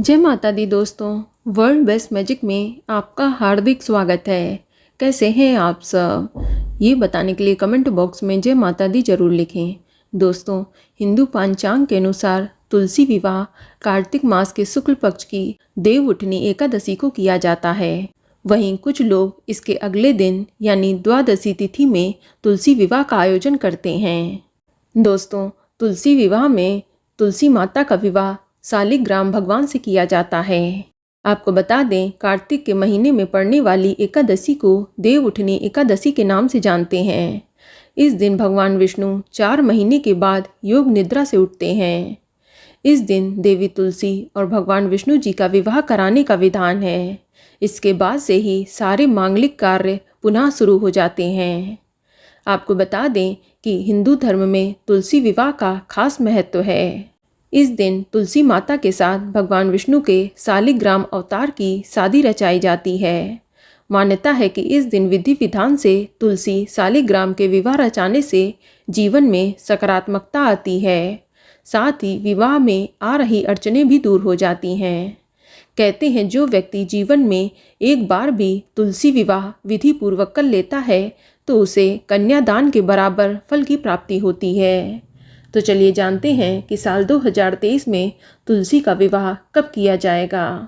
जय माता दी दोस्तों। वर्ल्ड बेस्ट मैजिक में आपका हार्दिक स्वागत है। कैसे हैं आप सब, ये बताने के लिए कमेंट बॉक्स में जय माता दी जरूर लिखें। दोस्तों, हिंदू पंचांग के अनुसार तुलसी विवाह कार्तिक मास के शुक्ल पक्ष की देव उठनी एकादशी को किया जाता है। वहीं कुछ लोग इसके अगले दिन यानी द्वादशी तिथि में तुलसी विवाह का आयोजन करते हैं। दोस्तों, तुलसी विवाह में तुलसी माता का विवाह शालिग्राम भगवान से किया जाता है। आपको बता दें, कार्तिक के महीने में पड़ने वाली एकादशी को देव उठनी एकादशी के नाम से जानते हैं। इस दिन भगवान विष्णु 4 महीने के बाद योग निद्रा से उठते हैं। इस दिन देवी तुलसी और भगवान विष्णु जी का विवाह कराने का विधान है। इसके बाद से ही सारे मांगलिक कार्य पुनः शुरू हो जाते हैं। आपको बता दें कि हिंदू धर्म में तुलसी विवाह का खास महत्व है। इस दिन तुलसी माता के साथ भगवान विष्णु के शालिग्राम अवतार की शादी रचाई जाती है। मान्यता है कि इस दिन विधि विधान से तुलसी शालिग्राम के विवाह रचाने से जीवन में सकारात्मकता आती है। साथ ही विवाह में आ रही अड़चनें भी दूर हो जाती हैं। कहते हैं, जो व्यक्ति जीवन में एक बार भी तुलसी विवाह विधि पूर्वक कर लेता है तो उसे कन्यादान के बराबर फल की प्राप्ति होती है। तो चलिए जानते हैं कि साल 2023 में तुलसी का विवाह कब किया जाएगा।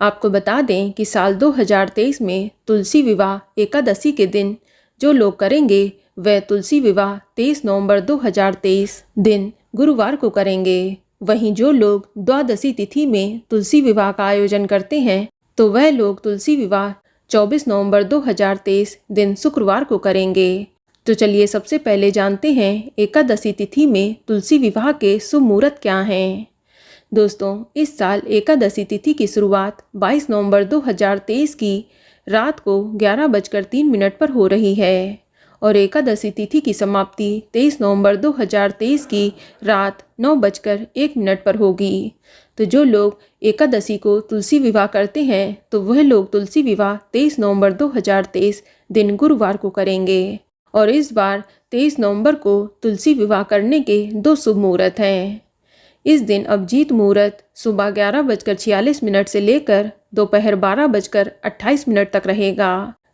आपको बता दें कि साल 2023 में तुलसी विवाह एकादशी के दिन जो लोग करेंगे वह तुलसी विवाह 23 नवंबर 2023 दिन गुरुवार को करेंगे। वहीं जो लोग द्वादशी तिथि में तुलसी विवाह का आयोजन करते हैं तो वह लोग तुलसी विवाह 24 नवंबर 2023 दिन शुक्रवार को करेंगे। तो चलिए सबसे पहले जानते हैं एकादशी तिथि में तुलसी विवाह के शुभ मुहूर्त क्या हैं। दोस्तों, इस साल एकादशी तिथि की शुरुआत 22 नवंबर 2023 की रात को 11:03 पर हो रही है और एकादशी तिथि की समाप्ति 23 नवंबर 2023 की रात 9:01 पर होगी। तो जो लोग एकादशी को तुलसी विवाह करते हैं तो वह लोग तुलसी विवाह 23 नवंबर 2023 दिन गुरुवार को करेंगे। और इस बार 23 नवंबर को तुलसी विवाह करने के 2 शुभ मुहूर्त हैं। इस दिन अभिजीत मुहूर्त सुबह 11:46 से लेकर दोपहर 12:28 तक रहेगा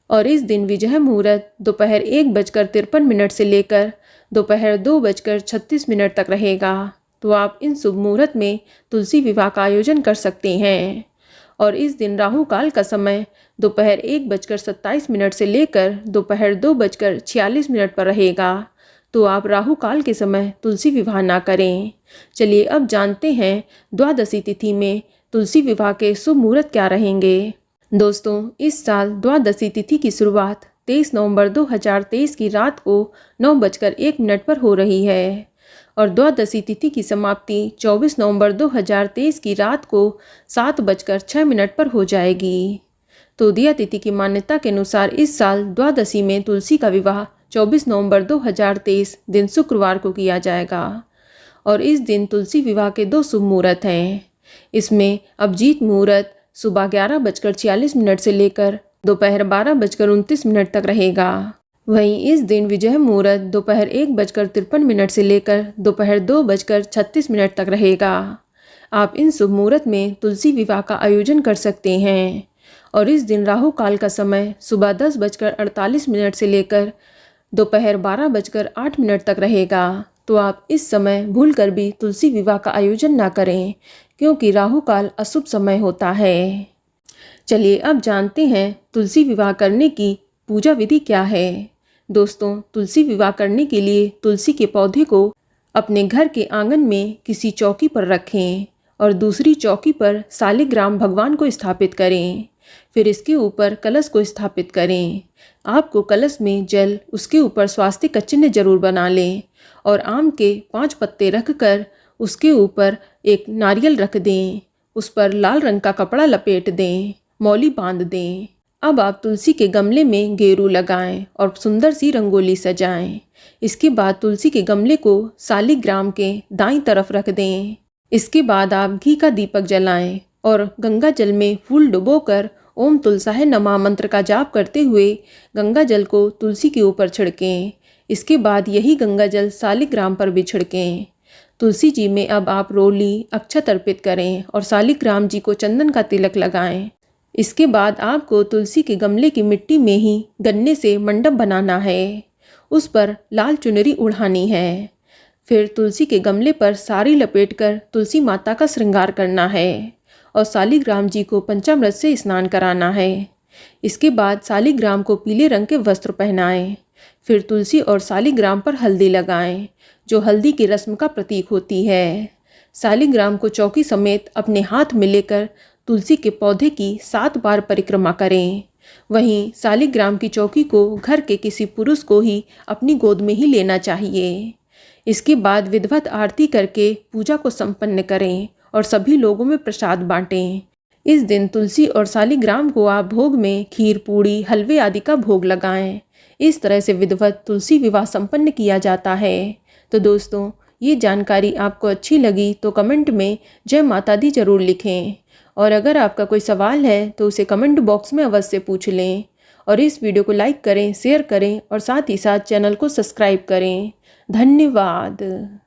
और इस दिन विजय मुहूर्त दोपहर 1:53 से लेकर दोपहर 2:36 तक रहेगा। तो आप इन शुभ मुहूर्त में तुलसी विवाह का आयोजन कर सकते हैं। और इस दिन राहु काल का समय दोपहर 1:27 से लेकर दोपहर 2:46 पर रहेगा। तो आप राहु काल के समय तुलसी विवाह ना करें। चलिए अब जानते हैं द्वादशी तिथि में तुलसी विवाह के शुभ मुहूर्त क्या रहेंगे। दोस्तों, इस साल द्वादशी तिथि की शुरुआत 23 नवंबर 2023 की रात को 9:01 पर हो रही है और द्वादशी तिथि की समाप्ति 24 नवंबर 2023 की रात को 7:06 पर हो जाएगी। तो उदया तिथि की मान्यता के अनुसार इस साल द्वादशी में तुलसी का विवाह 24 नवंबर 2023 दिन शुक्रवार को किया जाएगा और इस दिन तुलसी विवाह के 2 शुभ मुहूर्त हैं। इसमें अभिजीत मुहूर्त सुबह 11:46 से लेकर दोपहर 12:29 तक रहेगा। वहीं इस दिन विजय मुहूर्त दोपहर 1:53 से लेकर दोपहर 2:36 तक रहेगा। आप इन शुभ मुहूर्त में तुलसी विवाह का आयोजन कर सकते हैं और इस दिन राहु काल का समय सुबह 10:48 से लेकर दोपहर 12:08 तक रहेगा। तो आप इस समय भूलकर भी तुलसी विवाह का आयोजन ना करें क्योंकि राहु काल अशुभ समय होता है। चलिए अब जानते हैं तुलसी विवाह करने की पूजा विधि क्या है। दोस्तों, तुलसी विवाह करने के लिए तुलसी के पौधे को अपने घर के आंगन में किसी चौकी पर रखें और दूसरी चौकी पर शालिग्राम भगवान को स्थापित करें। फिर इसके ऊपर कलश को स्थापित करें। आपको कलश में जल, उसके ऊपर स्वास्तिक का चिन्ह जरूर बना लें और आम के 5 पत्ते रखकर उसके ऊपर एक नारियल रख दें। उस पर लाल रंग का कपड़ा लपेट दें, मौली बांध दें। अब आप तुलसी के गमले में गेरू लगाएं और सुंदर सी रंगोली सजाएं। इसके बाद तुलसी के गमले को शालिग्राम के दाईं तरफ रख दें। इसके बाद आप घी का दीपक जलाएं और गंगा जल में फूल डुबोकर ओम तुलसाय नमः मंत्र का जाप करते हुए गंगा जल को तुलसी के ऊपर छिड़कें। इसके बाद यही गंगा जल शालिग्राम पर भी छिड़कें। तुलसी जी में अब आप रोली, अक्षत अर्पित करें और शालिग्राम जी को चंदन का तिलक लगाएं। इसके बाद आपको तुलसी के गमले की मिट्टी में ही गन्ने से मंडप बनाना है। उस पर लाल चुनरी उड़ानी है। फिर तुलसी के गमले पर साड़ी लपेटकर तुलसी माता का श्रृंगार करना है और शालिग्राम जी को पंचामृत से स्नान कराना है। इसके बाद शालिग्राम को पीले रंग के वस्त्र पहनाएं। फिर तुलसी और शालिग्राम पर हल्दी लगाएं, जो हल्दी की रस्म का प्रतीक होती है। शालिग्राम को चौकी समेत अपने हाथ में लेकर तुलसी के पौधे की 7 बार परिक्रमा करें। वहीं शालिग्राम की चौकी को घर के किसी पुरुष को ही अपनी गोद में ही लेना चाहिए। इसके बाद विधिवत आरती करके पूजा को संपन्न करें और सभी लोगों में प्रसाद बांटें। इस दिन तुलसी और शालिग्राम को आप भोग में खीर, पूड़ी, हलवे आदि का भोग लगाएं। इस तरह से विधिवत तुलसी विवाह संपन्न किया जाता है। तो दोस्तों, ये जानकारी आपको अच्छी लगी तो कमेंट में जय माता दी जरूर लिखें और अगर आपका कोई सवाल है तो उसे कमेंट बॉक्स में अवश्य पूछ लें और इस वीडियो को लाइक करें, शेयर करें और साथ ही साथ चैनल को सब्सक्राइब करें। धन्यवाद।